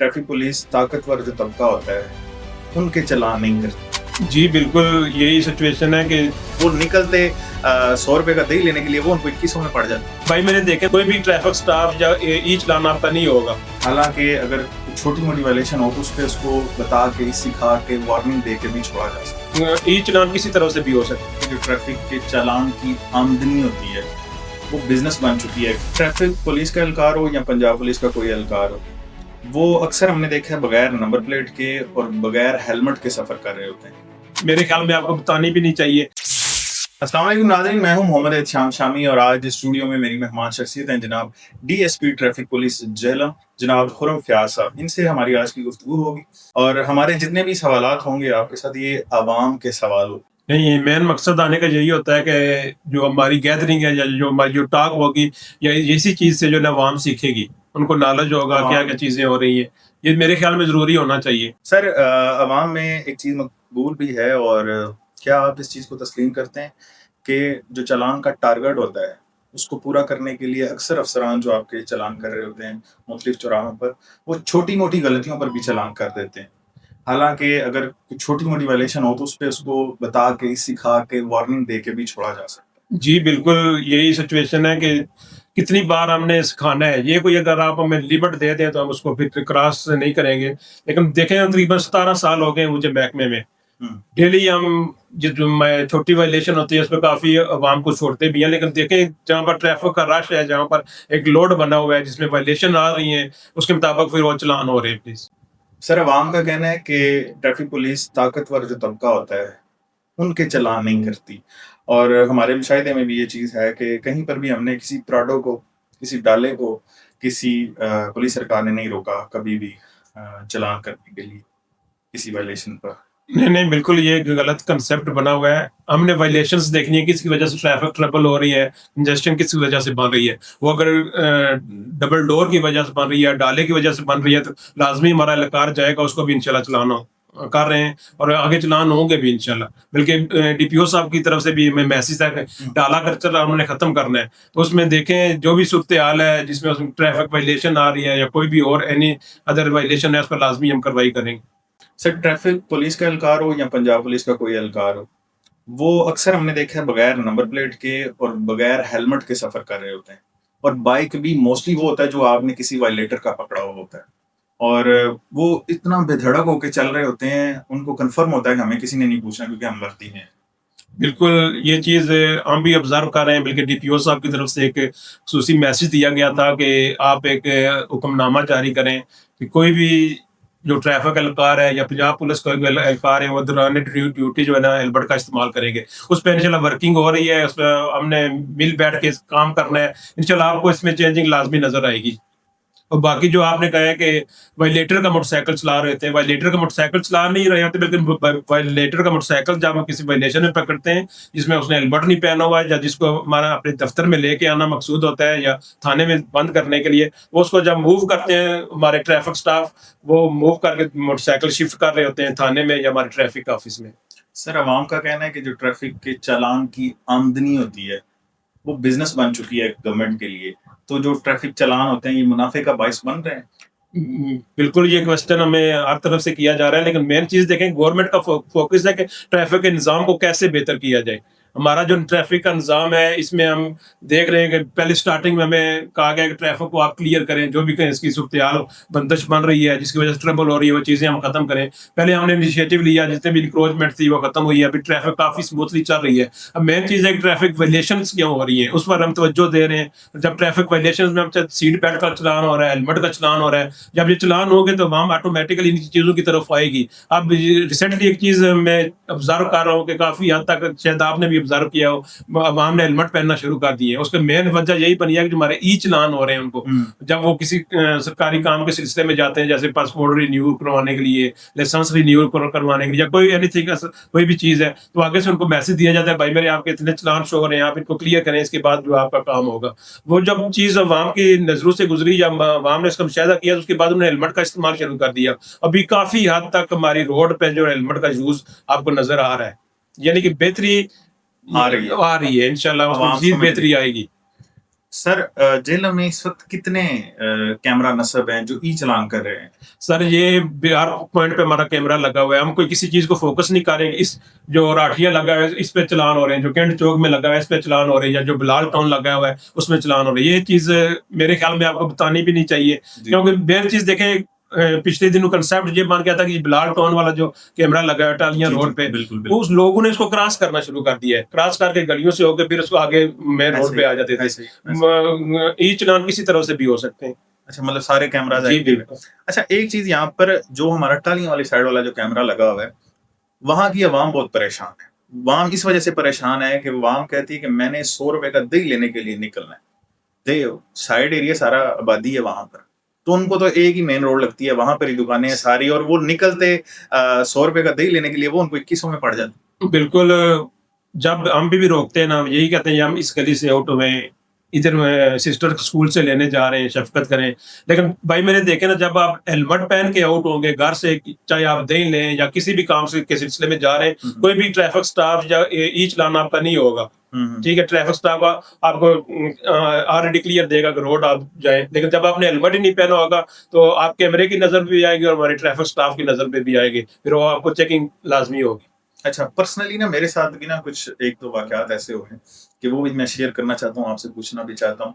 Traffic police ताकतवर जो तबका होता है उनके चालान नहीं करती। जी बिल्कुल यही सिचुएशन है कि वो निकलते 100 रुपए का दही लेने के लिए वो उनको 2100 में पड़ जाता। भाई मैंने देखे कोई भी ट्रैफिक स्टाफ या ई चालान आपका नहीं होगा। हालांकि अगर छोटी मोटी वायलेशन हो तो उस पर उसको बता के सिखा के वार्निंग दे के भी छोड़ा जा सकता ई चालान किसी तरह से भी हो सकता है। जो ट्रैफिक के चालान की आमदनी होती है वो बिजनेस बन चुकी है। ट्रैफिक पुलिस का एहलकार हो या पंजाब पुलिस का कोई एहलकार हो, वो अक्सर हमने देखा है बगैर नंबर प्लेट के और बगैर हेलमेट के सफर कर रहे होते हैं। मेरे ख्याल में आपको बतानी भी नहीं चाहिए। अस्सलाम वालेकुम नाज़रीन, मैं हूं मोहम्मद एहतिशाम शामी और आज स्टूडियो में मेरी मेहमान शख्सियत हैं जनाब डीएसपी ट्रैफिक पुलिस जेहलम जनाब खुर्रम फयाज साहब। इनसे हमारी आज की गुफ्तगू होगी और हमारे जितने भी सवालात होंगे आपके साथ ये आवाम के सवाल होंगे। नहीं, मेन मकसद आने का यही होता है कि जो हमारी गैदरिंग है या जो हमारी जो टॉक होगी या इसी चीज़ से जो है आवाम सीखेगी, उनको नॉलेज होगा क्या क्या चीज़ें हो रही हैं। ये मेरे ख्याल में ज़रूरी होना चाहिए। सर आवाम में एक चीज़ मकबूल भी है और क्या आप इस चीज़ को तस्लीम करते हैं कि जो चालान का टारगेट होता है उसको पूरा करने के लिए अक्सर अफसरान जो आपके चालान कर रहे होते हैं मुख्तलिफ चौराहों पर वो छोटी मोटी गलतियों पर भी चालान कर देते हैं। हालांकि अगर छोटी मोटी वायलेशन हो तो उस पर उसको बता के सिखा के वार्निंग दे के भी छोड़ा जा सकता है। जी बिल्कुल यही सिचुएशन है कि कितनी बार हमने सिखाना है। ये कोई अगर आप हमें लिमिट दे दें तो हम उसको फिर क्रॉस नहीं करेंगे। लेकिन देखें तकरीबन 17 साल हो गए मुझे महकमे में। डेली हम जो छोटी वायलेशन होती है उस पर काफ़ी आवाम को छोड़ते भी हैं, लेकिन देखें जहाँ पर ट्रैफिक का रश है, जहाँ पर एक लोड बना हुआ है जिसमें वायलेशन आ रही हैं, उसके मुताबिक फिर वो चलान हो रहे हैं। प्लीज़ सर अवाम का कहना है कि ट्रैफिक पुलिस ताकतवर जो तबका होता है उनके चालान नहीं करती और हमारे मुशाहिदे में भी ये चीज़ है कि कहीं पर भी हमने किसी प्राडो को, किसी डाले को, किसी पुलिस सरकार ने नहीं रोका कभी भी चालान करने के लिए किसी वायलेशन पर। नहीं बिल्कुल ये गलत कंसेप्ट बना हुआ है। हमने वायलेशंस देखनी है किसकी वजह से ट्रैफिक ट्रबल हो रही है, कंजेस्शन किसकी वजह से बन रही है। वो अगर डबल डोर की वजह से बन रही है, डाले की वजह से बन रही है तो लाजमी हमारा एहलकार जाएगा, उसको भी इंशाल्लाह चलाना कर रहे हैं और आगे चलान होंगे भी इंशाल्लाह। बल्कि डीपीओ साहब की तरफ से भी हमें मैसेज है डाला कर चला उन्होंने ख़त्म करना है, तो उसमें देखें जो भी सूरत हाल है जिसमें ट्रैफिक वायलेशन आ रही है या कोई भी और एनी अदर वायलेशन है उस पर लाजमी हम कार्रवाई करेंगे। सर ट्रैफिक पुलिस का एहलकार हो या पंजाब पुलिस का कोई एहलकार हो, वो अक्सर हमने देखा है बगैर नंबर प्लेट के और बगैर हेलमेट के सफर कर रहे होते हैं और बाइक भी मोस्टली वो होता है जो आपने किसी वायलेटर का पकड़ा हुआ होता है और वो इतना बेधड़क होकर चल रहे होते हैं, उनको कंफर्म होता है कि हमें किसी ने नहीं पूछना क्योंकि हम वर्दी में हैं। बिल्कुल ये चीज़ हम भी ऑब्जर्व कर रहे हैं। बल्कि डीपीओ साहब की तरफ से एक खुसूसी मैसेज दिया गया था कि आप एक हुक्मनामा जारी करें कि कोई भी जो ट्रैफिक एहलकार है या पंजाब पुलिस का एहलकार है वो दौरान ड्यूटी जो है ना हेलमेट का इस्तेमाल करेंगे। उस पर इंशाल्लाह वर्किंग हो रही है, उस पर हमने मिल बैठ के काम करना है। इंशाल्लाह आपको इसमें चेंजिंग लाजमी नजर आएगी। और बाकी जो आपने कहा है कि वायलेटर का मोटरसाइकिल चला रहे थे, वायलेटर का मोटरसाइकिल चला नहीं रहे होते, बल्कि वायलेटर का मोटरसाइकिल जब हम किसी वायलेशन में पकड़ते हैं जिसमें उसने हेलमेट नहीं पहना हुआ है या जिसको हमारा अपने दफ्तर में लेके आना मकसूद होता है या थाने में बंद करने के लिए, वो उसको जब मूव करते हैं हमारे ट्रैफिक स्टाफ वो मूव करके मोटरसाइकिल शिफ्ट कर रहे होते हैं थाने में या हमारे ट्रैफिक ऑफिस में। सर अवाम का कहना है कि जो ट्रैफिक के चालान की आमदनी होती है वो बिजनेस बन चुकी है गवर्नमेंट के लिए, तो जो ट्रैफिक चालान होते हैं ये मुनाफे का बाइस बन रहे हैं। बिल्कुल ये क्वेश्चन हमें हर तरफ से किया जा रहा है, लेकिन मेन चीज़ देखें गवर्नमेंट का फोकस है कि ट्रैफिक के निज़ाम को कैसे बेहतर किया जाए। हमारा जो ट्रैफिक का निज़ाम है इसमें हम देख रहे हैं कि पहले स्टार्टिंग में हमें कहा गया कि ट्रैफिक को आप क्लियर करें, जो भी कहें इसकी सूरत हाल बंदिश बन रही है जिसकी वजह से ट्रबल हो रही है वो चीज़ें हम ख़त्म करें। पहले हमने इनिशिएटिव लिया, जितने भी इंक्रोचमेंट थी वो ख़त्म हुई है, अभी ट्रैफिक काफ़ी स्मूथली चल रही है। अब मेन चीज़ है कि ट्रैफिक वायलेशन क्यों हो रही है उस पर हम तवज्जो दे रहे हैं। जब ट्रैफिक वायलेशन में हम सीट बेल्ट का चलान हो रहा है, हेलमेट का चलान हो रहा है, जब ये चलान हो गए तो हम ऑटोमेटिकली इन चीज़ों की तरफ आएगी। अब रिसेंटली एक चीज़ मैं ऑब्जर्व कर रहा हूँ कि काफ़ी हद तक शायद आपने भी ऑब्जर्व किया हो, आवाम ने हेलमेट पहनना शुरू कर दिए। उसका मेन वजह यही बनी है कि हमारे ई चलान हो रहे हैं उनको जब वो किसी सरकारी काम के सिलसिले में जाते हैं, जैसे पासपोर्ट रिन्यू करवाने के लिए, लाइसेंस रिन्यू करवाने के लिए या कोई एनीथिंग कोई भी चीज़ है, तो आगे से उनको मैसेज दिया जाता है भाई मेरे आपके इतने चलान शो हो रहे हैं, आप इनको क्लियर करें, इसके बाद जो आपका काम होगा। वो जब चीज़ अवाम की नजरों से गुजरी या अवाम ने इसका मुशाहिदा किया तो उसके बाद उन्होंने हेलमेट का इस्तेमाल शुरू कर दिया। अभी काफ़ी हद तक हमारी रोड पर जो हेलमेट का यूज़ आपको नजर आ रहा है, यानी कि बेहतरी आ रही है इंशाल्लाह उसमें मज़ीद बेहतरी आएगी। سر جیلم میں اس وقت کتنے کیمرہ نصب ہیں جو ای چلان کر رہے ہیں؟ سر یہ ہر پوائنٹ پہ ہمارا کیمرہ لگا ہوا ہے، ہم کوئی کسی چیز کو فوکس نہیں کر رہے. اس جو راٹھیاں لگا ہوا ہے اس پہ چلان ہو رہے ہیں، جو کینٹ چوک میں لگا ہوا ہے اس پہ چلان ہو رہے ہیں، یا جو بلال ٹاؤن لگا ہوا ہے اس میں چلان ہو رہے ہیں. یہ چیز میرے خیال میں آپ کو بتانی بھی نہیں چاہیے، کیونکہ مین چیز دیکھیں پچھلے دنوں کنسیپٹ یہ بن گیا تھا کہ بلال ٹاؤن والا جو کیمرہ لگا ہے ٹالیاں روڈ پہ، اس لوگوں نے اس کو کراس کرنا شروع کر دیا ہے، کراس کر کے گلیوں سے ہو کے پھر اس کو آگے مین روڈ پہ آ جاتے تھے. ای چلان کسی طرح سے بھی ہو سکتے ہیں. اچھا، مطلب سارے کیمراز جی ایکٹیو ہیں. بالکل. اچھا، ایک چیز یہاں پر جو ہمارا ٹالیاں والی سائڈ والا جو کیمرہ لگا ہوا ہے، وہاں کی عوام بہت پریشان ہے. عوام اس وجہ سے پریشان ہے کہ عوام کہتی ہے کہ میں نے 100 روپے کا دہی لینے کے لیے نکلنا ہے. سائڈ ایریا سارا آبادی ہے وہاں پر، تو ان کو تو ایک ہی مین روڈ لگتی ہے، وہاں پر ہی دکانیں ہیں ساری، اور وہ نکلتے 100 روپے کا دہی لینے کے لیے وہ ان کو 2100 میں پڑ جاتے. بالکل. جب ہم بھی روکتے ہیں نا، ہم یہی کہتے ہیں ہم اس گلی سے آؤٹ ہوئے، ادھر سسٹر اسکول سے لینے جا رہے ہیں، شفقت کریں. لیکن بھائی میں نے دیکھے نا، جب آپ ہیلمٹ پہن کے آؤٹ ہوں گے گھر سے، چاہے آپ دہی لیں یا کسی بھی کام کے سلسلے میں جا رہے ہیں، کوئی بھی ٹریفک سٹاف یا ای چلانا آپ کا نہیں ہوگا. ٹھیک ہے، ٹریفک سٹاف آپ کو آلریڈی کلیئر دے گا کہ روڈ آپ جائیں. لیکن جب آپ نے ہیلمٹ ہی نہیں پہنا ہوگا تو آپ کیمرے کی نظر بھی آئے گی اور ہمارے ٹریفک سٹاف کی نظر پہ بھی آئے گی، پھر وہ آپ کو چیکنگ لازمی ہوگی. اچھا، پرسنلی نا میرے ساتھ بھی نا کچھ ایک دو واقعات ایسے ہوئے ہیں کہ وہ بھی میں شیئر کرنا چاہتا ہوں، آپ سے پوچھنا بھی چاہتا ہوں.